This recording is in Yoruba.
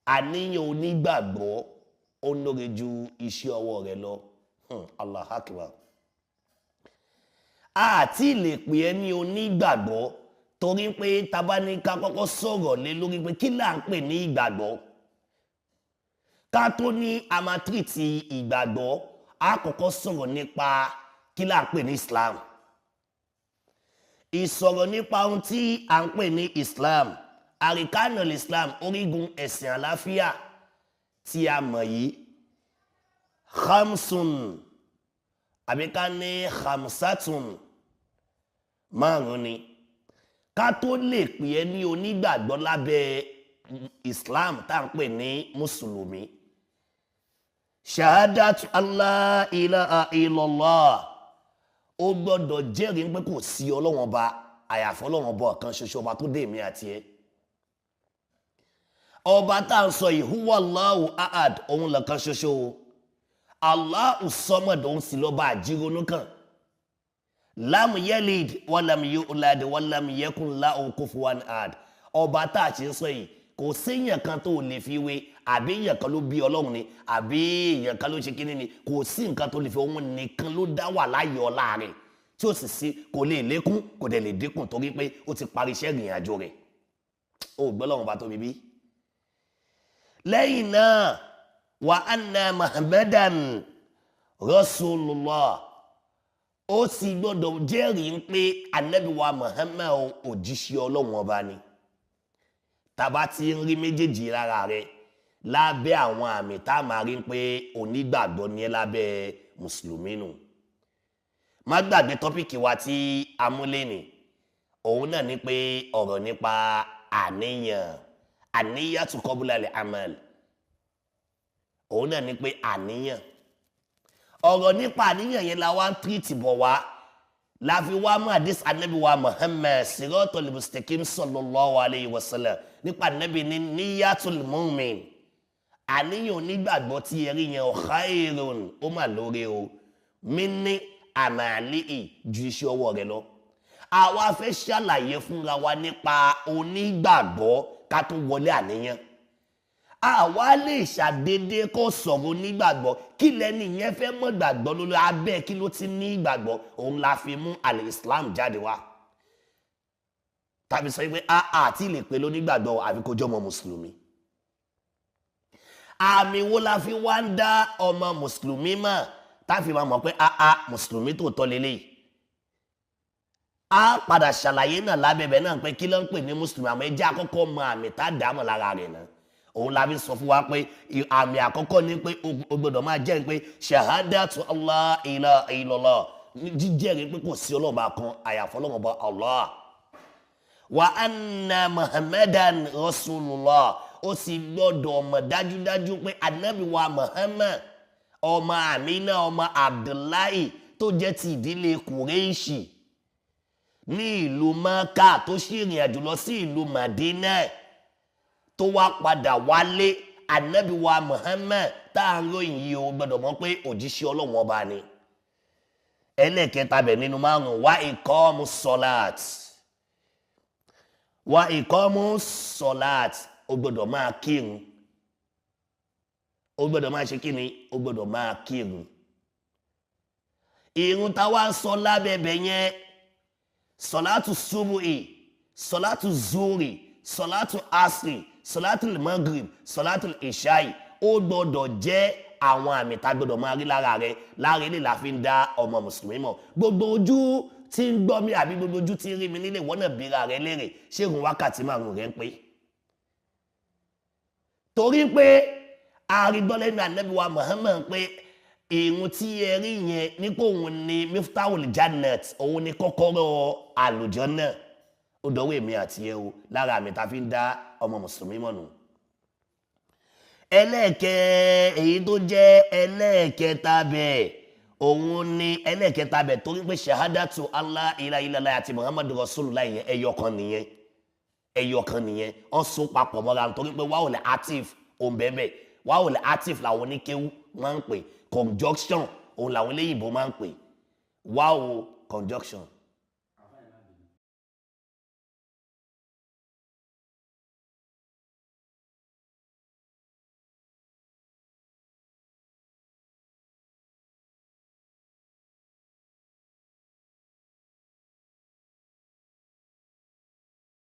àníyàn onígbàgbọ́ ó lóore ju iṣẹ́ ọwọ́ rẹ̀ lọ. Allahu Akbar. Àti lè pè ẹ́ ní onígbàgbọ́ torí pé taba ní ká kọ́kọ́ sọ̀rọ̀ lé lórí pé kí là ń pè ní ìgbàgbọ́. Ká tó ní amatriti ìgbàgbọ́, a kọ́kọ́ sọ̀rọ̀ nípa kí là ń pè ní Islam. Ìsọ̀rọ̀ nípa ohun tí à ń pè ní Islam, àríkánul Islam, orígun ẹ̀sìn àlàáfíà tí a mọ̀ yìí, khamsun àbí ká ní khamsatun, márùn ni. Ká tó lè pè ẹ́ ní onígbàgbọ́ lábẹ́ Islam tá à ń pè ní mùsùlùmí. Shahadatu Allah ilaha illallah, ó gbọ́dọ̀ jẹ́rìí pé kò sí Ọlọ́run Ọba àyàfi Ọlọ́run Ọba ọ̀kan ṣoṣo, ọba tó dé èmi àti ẹ. Ọba tá à ń sọ yìí, huwa Allahu ahad, òun lọ̀kan ṣoṣo. Allahu samad, òun sì lọ́ba àjíronú kan. Lam yalid walam yulad walam yakun lahu kufuwan ahad. Ọba tá a ṣe ń sọ yìí kò séèyàn kan tó lè fi wé, àbí èèyàn kan ló bí Ọlọ́run ni, àbí èèyàn kan ló ṣe kíní ni, kò sí nǹkan tó lè fi, òun nìkan ló dá wà láyé ọlá rẹ̀ tí ó sì sí, kò lè lékún kò dẹ̀ lè dínkù torí pé ó ti parí iṣẹ́ ìrìn àjò rẹ̀. Ó gbọ́ Ọlọ́run bá tóbi bí. Lẹ́yìn náà, wa anna Muhammadan Rasulullah, ó sì gbọ́dọ̀ jẹ́rìí pé Ànábì wa Muhammad òjíṣẹ́ Ọlọ́run Ọba ni. Tàbá ti ń rí méjèèjì lára rẹ̀ lábẹ́ àwọn àmì tá a máa rí pé onígbàgbọ́ ni ẹ́ lábẹ́ mùsùlùmí nù. Má gbàgbé tọ́pìkì wa tí a mú lénìí, òun náà ni pé ọ̀rọ̀ nípa àníyàn, àníyàtu qabla al-amal. Òun náà ni pé àníyàn, ọ̀rọ̀ nípa àníyàn yẹn la wá ń tírìtì bọ̀ wá, la fi wá mú àdís Ànábì wa Muhammad siratul mustaqim sallallahu alayhi wa sallam nípa Ànábì ní níyàtul mu'min. Àníyàn onígbàgbọ́ tí ẹrí yẹn khairun, ó mà lóore o, minni amalihi, ju iṣẹ́ ọwọ́ rẹ̀ lọ. Àwa fẹ́ ṣàlàyé fúnra wa nípa onígbàgbọ́ ká tó wọlé àníyàn. Àwa lè ṣàdédé kó sọ̀rọ̀ onígbàgbọ́, kí lẹ́ni yẹn fẹ́ mọ̀ gbàgbọ́ lórí abẹ́ kí ló ti ní ìgbàgbọ́, òun la fi mú al-Islam jáde wá. Tàbí sọ pé àti lè pè lónígbàgbọ́ àfi kó jẹ́ ọmọ mùsùlùmí. Àmì wo la fi wá ń dá ọmọ mùsùlùmí mọ̀ tá fi máa mọ̀ pé mùsùlùmí tó tọ́ lélẹ́yìí. A padà ṣàlàyé náà lábẹ́bẹ̀ náà pé kí ló ń pè ní mùsùlùmí, àmọ́ ẹ jẹ́ àkọ́kọ́ mọ àmì tá a dá mọ̀ lára rẹ̀ náà. Òun la fi sọ fún wa pé àmì àkọ́kọ́ ni pé o gbọ́dọ̀ máa jẹ́rìí pé shahadatu Allah ilaha illallah, jíjẹ́rìí pé kò sí Ọlọ́run kan àyàfi Ọlọ́run Ọba Allah. Wa anna Muhammadan Rasulullah, ó sì gbọ́dọ̀ mọ̀ dájúdájú pé Ànábì wa Muhammad ọmọ Amina ọmọ Abdullahi tó jẹ́ ti ìdílé Kùrẹ́ṣì ní ìlú Mákà tó sì rìn àjò lọ sí ìlú Madina tó wá padà wálé. Ànábì wa Muhammad tá à ń ròyìn yìí o gbọ́dọ̀ mọ̀ pé òjíṣẹ́ Ọlọ́run Ọba ni. Ẹlẹ́kẹta bẹ̀ nínú márùn-ún, wa iqamu salat, wa iqamu salat, ó gbọ́dọ̀ máa kírun. Ó gbọ́dọ̀ máa ṣe kí ni? Ó gbọ́dọ̀ máa kírun. Ìrun táwa ń sọ lábẹ́bẹ̀ yẹn, salatu subuhi, salatu zuri, salatu asri, salatu maghrib, salatu ishai, ó gbọ́dọ̀ jẹ́ àwọn àmì tá gbọ́dọ̀ máa rí lára rẹ̀. Lára ilé la fi ń dá ọmọ mùsùlùmí mọ̀. Gbogbo ojú tí ń gbọ́ mi àbí gbogbo ojú tí ń rí mi nílé, wọ́n náà bíra rẹ̀ lérè, ṣé ìrun wákàtí márùn-ún rẹ̀ ń pé? Torí pé àrígbọ́lẹ́nu Ànábì wa Muhammad pé ìrun tí ẹ rí yẹn nípò òun ni miftahul jannat, òun ni kọ́kọ́rọ́ àlùjánnà. Ó dọ̀wọ́ èmi àti ẹ o, lára àmì tá fi ń dá ọmọ mùsùlùmí mọ̀ nù. Èyí tó jẹ́ ẹlẹ́ẹ̀kẹta bẹ̀, òun ni ẹlẹ́ẹ̀kẹta bẹ̀ torí pé shahadatu Allah ilaha illallah àti Muhammadu Rasulullah yẹn ẹyọkan nìyẹn. Wọ́n so papọ̀ mọ́ra torí pé wáwòlẹ̀ atif òun bẹ́ẹ̀, wáwòlẹ̀ atif làwọn oníkéwú máa ń pè, conjunction òun làwọn eléyìnbó máa ń pè, wáwò conjunction.